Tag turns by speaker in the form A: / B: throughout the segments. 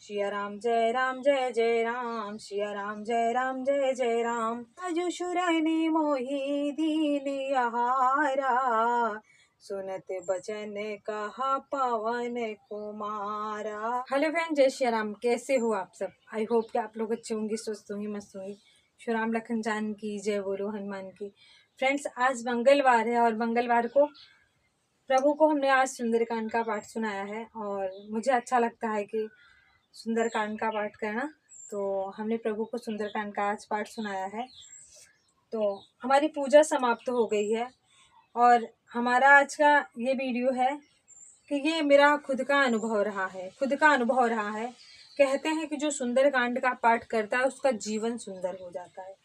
A: सिया राम जय जय राम, सिया राम जय जय राम। अजुशुर ने मोहि दीन आहारा, सुनत बचन कहा पवन कुमारा। हेलो फ्रेंड, जय श्री राम। कैसे हो आप सब? आई होप कि आप लोग अच्छे होंगे, स्वस्थ होंगे, मस्त होंगे। श्री राम लखन जानकी जय, बोलो हनुमान की। फ्रेंड्स, आज मंगलवार है और मंगलवार को प्रभु को हमने आज सुंदरकांड का पाठ सुनाया है और मुझे अच्छा लगता है कि सुंदरकांड का पाठ करना। तो हमने प्रभु को सुंदरकांड का आज पाठ सुनाया है। तो हमारी पूजा समाप्त हो गई है और हमारा आज का ये वीडियो है कि ये मेरा खुद का अनुभव रहा है। कहते हैं कि जो सुंदरकांड का पाठ करता है उसका जीवन सुंदर हो जाता है,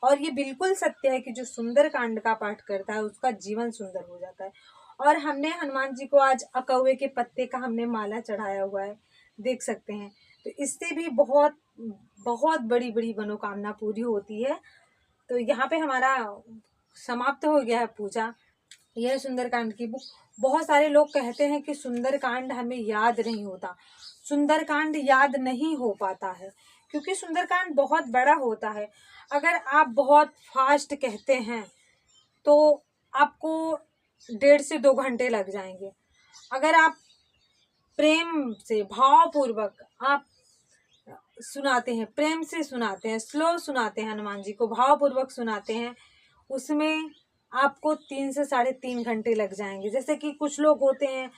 A: और ये बिल्कुल सत्य है कि जो सुंदरकांड का पाठ करता है उसका जीवन सुंदर हो जाता है। और हमने हनुमान जी को आज अकौवे के पत्ते का हमने माला चढ़ाया हुआ है, देख सकते हैं। तो इससे भी बहुत बहुत बड़ी बड़ी मनोकामना पूरी होती है। तो यहाँ पे हमारा समाप्त हो गया है पूजा। यह सुंदरकांड की बुक। बहुत सारे लोग कहते हैं कि सुंदरकांड हमें याद नहीं होता, सुंदरकांड याद नहीं हो पाता है क्योंकि सुंदरकांड बहुत बड़ा होता है। अगर आप बहुत फास्ट कहते हैं तो आपको 1.5 से 2 घंटे लग जाएंगे। अगर आप प्रेम से भावपूर्वक आप सुनाते हैं, प्रेम से सुनाते हैं, स्लो सुनाते हैं, हनुमान जी को भावपूर्वक सुनाते हैं, उसमें आपको 3 से 3.5 घंटे लग जाएंगे। जैसे कि कुछ लोग होते हैं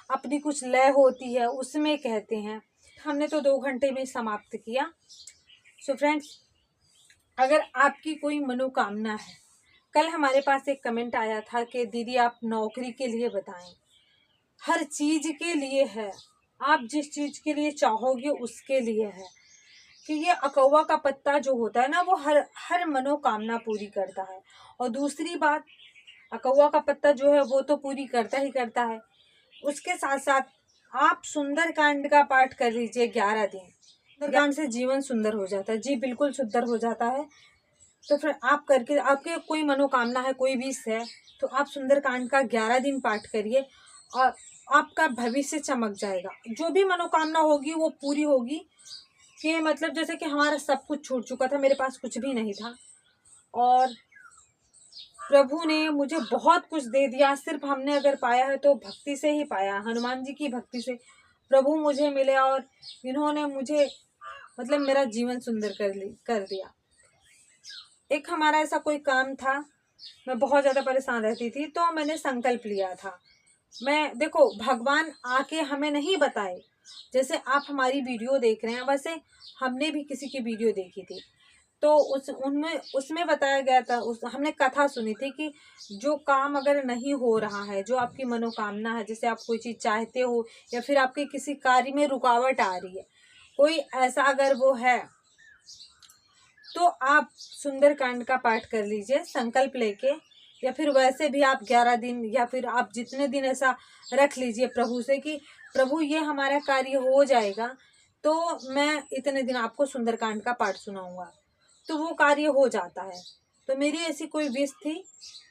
A: अपनी कुछ लय होती है उसमें कहते हैं। हमने तो 2 घंटे में समाप्त किया। सो फ्रेंड्स, अगर आपकी कोई मनोकामना है, कल हमारे पास एक कमेंट आया था कि दीदी आप नौकरी के लिए बताएं। हर चीज के लिए है, आप जिस चीज के लिए चाहोगे उसके लिए है। कि ये अकौवा का पत्ता जो होता है ना, वो हर मनोकामना पूरी करता है। और दूसरी बात, अकौवा का पत्ता जो है वो तो पूरी करता ही करता है, उसके साथ साथ आप सुंदरकांड का पाठ कर लीजिए 11 दिन। सुंदरकांड से जीवन सुंदर हो जाता है। जी बिल्कुल सुंदर हो जाता है। तो फिर आप करके, आपके कोई मनोकामना है, कोई विश है, तो आप सुंदरकांड का 11 दिन पाठ करिए और आपका भविष्य चमक जाएगा। जो भी मनोकामना होगी वो पूरी होगी। कि मतलब जैसे कि हमारा सब कुछ छूट चुका था, मेरे पास कुछ भी नहीं था और प्रभु ने मुझे बहुत कुछ दे दिया। सिर्फ हमने अगर पाया है तो भक्ति से ही पाया, हनुमान जी की भक्ति से प्रभु मुझे मिले और इन्होंने मुझे मतलब मेरा जीवन सुंदर कर दिया। एक हमारा ऐसा कोई काम था, मैं बहुत ज़्यादा परेशान रहती थी, तो मैंने संकल्प लिया था। मैं देखो, भगवान आके हमें नहीं बताए, जैसे आप हमारी वीडियो देख रहे हैं वैसे हमने भी किसी की वीडियो देखी थी, तो उसमें बताया गया था, हमने कथा सुनी थी कि जो काम अगर नहीं हो रहा है, जो आपकी मनोकामना है, जैसे आप कोई चीज़ चाहते हो या फिर आपके किसी कार्य में रुकावट आ रही है, कोई ऐसा अगर वो है, तो आप सुंदरकांड का पाठ कर लीजिए संकल्प लेके। या फिर वैसे भी आप 11 दिन या फिर आप जितने दिन ऐसा रख लीजिए प्रभु से कि प्रभु ये हमारा कार्य हो जाएगा तो मैं इतने दिन आपको सुंदरकांड का पाठ सुनाऊंगा, तो वो कार्य हो जाता है। तो मेरी ऐसी कोई विश थी,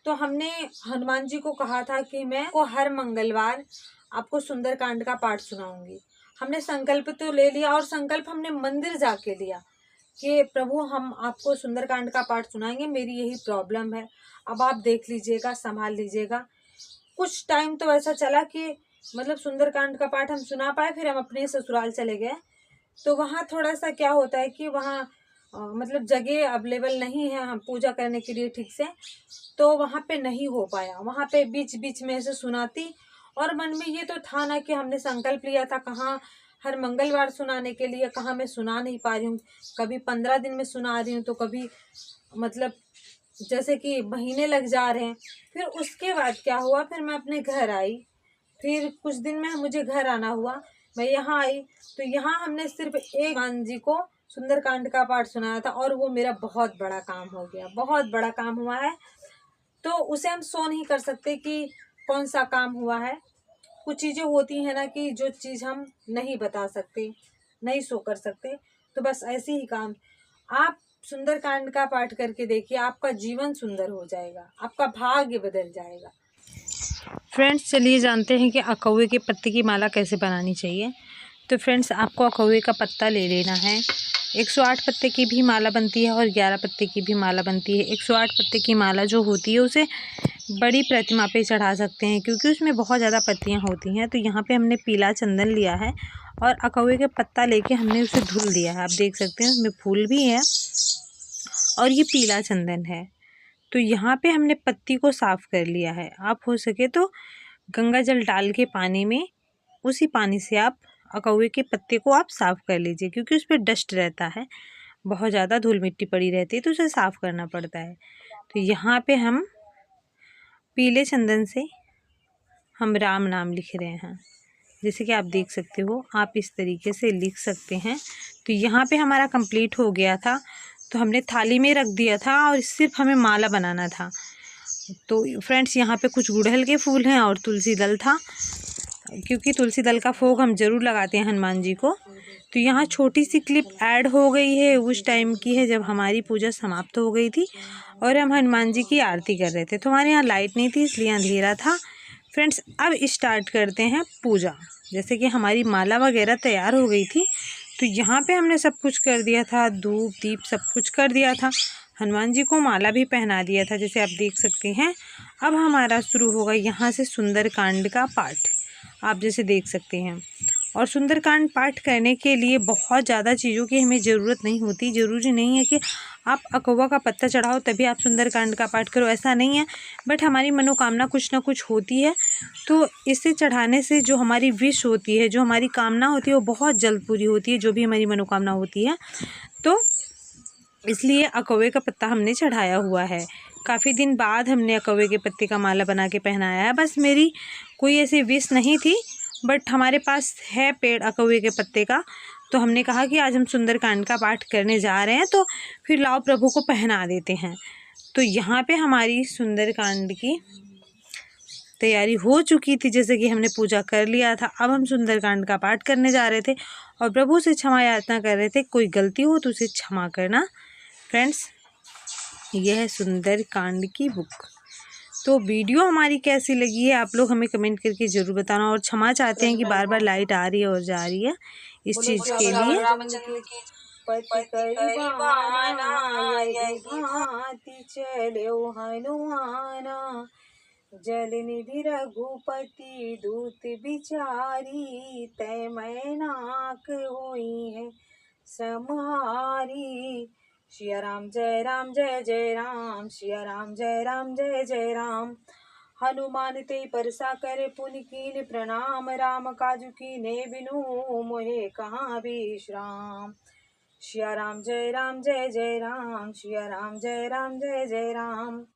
A: तो हमने हनुमान जी को कहा था कि मैं को हर मंगलवार आपको सुंदरकांड का पाठ सुनाऊंगी। हमने संकल्प तो ले लिया और संकल्प हमने मंदिर जाके लिया कि प्रभु हम आपको सुंदरकांड का पाठ सुनाएंगे, मेरी यही प्रॉब्लम है, अब आप देख लीजिएगा, संभाल लीजिएगा। कुछ टाइम तो ऐसा चला कि मतलब सुंदरकांड का पाठ हम सुना पाए, फिर हम अपने ससुराल चले गए। तो वहाँ थोड़ा सा क्या होता है कि वहाँ मतलब जगह अवेलेबल नहीं है हम पूजा करने के लिए ठीक से, तो वहाँ पे नहीं हो पाया। वहाँ पे बीच बीच में ऐसे सुनाती और मन में ये तो था ना कि हमने संकल्प लिया था, कहाँ हर मंगलवार सुनाने के लिए, कहाँ मैं सुना नहीं पा रही हूँ। कभी 15 दिन में सुना रही हूँ तो कभी मतलब जैसे कि महीने लग जा रहे हैं। फिर उसके बाद क्या हुआ, फिर मैं अपने घर आई, फिर कुछ दिन में मुझे घर आना हुआ, मैं यहाँ आई, तो यहाँ हमने सिर्फ एक हनुमान जी को सुंदरकांड का पाठ सुनाया था और वो मेरा बहुत बड़ा काम हो गया, बहुत बड़ा काम हुआ है। तो उसे हम शो नहीं कर सकते कि कौन सा काम हुआ है। कुछ चीज़ें होती हैं ना कि जो चीज़ हम नहीं बता सकते, नहीं शो कर सकते, तो बस ऐसे ही काम। आप सुंदरकांड का पाठ करके देखिए, आपका जीवन सुंदर हो जाएगा, आपका भाग्य बदल जाएगा। फ्रेंड्स, चलिए जानते हैं कि अकौवे के पत्ते की माला कैसे बनानी चाहिए।
B: तो फ्रेंड्स आपको अकौवे का पत्ता ले लेना है। 108 पत्ते की भी माला बनती है और 11 पत्ते की भी माला बनती है। 108 पत्ते की माला जो होती है उसे बड़ी प्रतिमा पे चढ़ा सकते हैं क्योंकि उसमें बहुत ज़्यादा पत्तियां होती हैं। तो यहाँ पे हमने पीला चंदन लिया है और अकौवे का पत्ता लेके हमने उसे धुल दिया है। आप देख सकते हैं उसमें फूल भी है और ये पीला चंदन है। तो यहाँ पे हमने पत्ती को साफ़ कर लिया है। आप हो सके तो गंगा जल डाल के पानी में, उसी पानी से आप अकौवे के पत्ते को आप साफ़ कर लीजिए क्योंकि उस पर डस्ट रहता है, बहुत ज़्यादा धूल मिट्टी पड़ी रहती है तो उसे साफ़ करना पड़ता है। तो यहाँ पे हम पीले चंदन से हम राम नाम लिख रहे हैं, जैसे कि आप देख सकते हो। आप इस तरीके से लिख सकते हैं। तो यहाँ पे हमारा कंप्लीट हो गया था, तो हमने थाली में रख दिया था और सिर्फ हमें माला बनाना था। तो फ्रेंड्स यहाँ पे कुछ गुड़हल के फूल हैं और तुलसी दल था, क्योंकि तुलसी दल का फोग हम ज़रूर लगाते हैं हनुमान जी को। तो यहाँ छोटी सी क्लिप ऐड हो गई है, उस टाइम की है जब हमारी पूजा समाप्त हो गई थी और हम हनुमान जी की आरती कर रहे थे। तो हमारे यहाँ लाइट नहीं थी इसलिए अंधेरा था। फ्रेंड्स अब स्टार्ट करते हैं पूजा। जैसे कि हमारी माला वगैरह तैयार हो गई थी, तो यहाँ पे हमने सब कुछ कर दिया था, धूप दीप सब कुछ कर दिया था। हनुमान जी को माला भी पहना दिया था, जैसे आप देख सकते हैं। अब हमारा शुरू होगा यहाँ से सुंदरकांड का पाठ, आप जैसे देख सकते हैं। और सुंदरकांड पाठ करने के लिए बहुत ज़्यादा चीज़ों की हमें ज़रूरत नहीं होती। ज़रूरी नहीं है कि आप अकौवा का पत्ता चढ़ाओ तभी आप सुंदरकांड का पाठ करो, ऐसा नहीं है। बट हमारी मनोकामना कुछ ना कुछ होती है, तो इसे चढ़ाने से जो हमारी विश होती है, जो हमारी कामना होती है, वो बहुत जल्द पूरी होती है, जो भी हमारी मनोकामना होती है। तो इसलिए अकौवे का पत्ता हमने चढ़ाया हुआ है। काफ़ी दिन बाद हमने अकौवे के पत्ते का माला बना के पहनाया है। बस मेरी कोई ऐसी विश नहीं थी, बट हमारे पास है पेड़ अकौवे के पत्ते का, तो हमने कहा कि आज हम सुंदरकांड का पाठ करने जा रहे हैं, तो फिर लाओ प्रभु को पहना देते हैं। तो यहाँ पे हमारी सुंदरकांड की तैयारी हो चुकी थी, जैसे कि हमने पूजा कर लिया था। अब हम सुंदरकांड का पाठ करने जा रहे थे और प्रभु से क्षमा याचना कर रहे थे, कोई गलती हो तो उसे क्षमा करना। फ्रेंड्स यह है सुंदरकांड की बुक। तो वीडियो हमारी कैसी लगी है आप लोग हमें कमेंट करके ज़रूर बताना। और क्षमा चाहते हैं कि बार बार लाइट आ रही है और जा रही है इस चीज़ के लिए।
A: पति करिबाना यही भांति चलो हनुमाना, जल निधि रघुपति दूत बिचारी, तय मैनाक होई है समारी। सिया राम जय राम जय जय राम, सिया राम जय राम जय जय राम। हनुमान ते परसा करे पुनि कीन प्रणाम, राम काजू कीने बिनु मोहे कहाँ विश्राम। सिया राम जय जय राम, सिया राम जय जय राम।